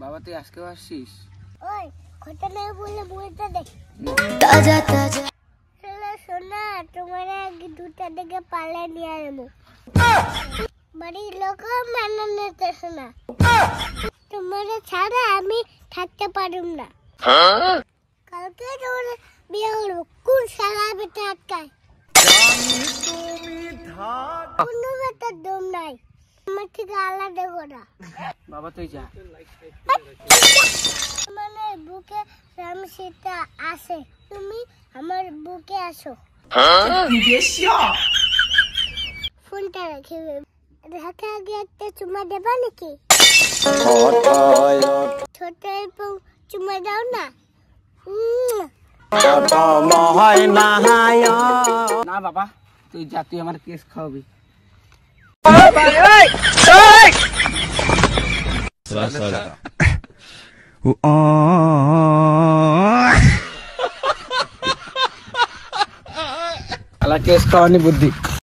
বাবা তুই আজকেও আসছিস? ওই ঘটনা বলে বলতে দে। তাজা তাজা শোনা, তোমার আগে দুটা দিকে পালে নিয়ে আসবো। বাড়ির লোক মানে নিতেছে না, তোমার ছাড়া আমি থাকতে পারুম না। কালকে তোমার বিয়ে হলো, কোন শালা বেটা আটকায়? কোনো বেটার দম নাই, আমার থেকে আলাদা করা। বাবা তুই যা। মানে বুকে রামসীতা আসে, তুমি আমার বুকে আসো। ফোনটা রেখে ঢাকা আগে একটা চুমা দেবা নাকি? ছোট চুমা দাও না। না বাবা তুই যা, তুই আমার কেস খাওয়াবি। কেস খাওয়ানি বুদ্ধি।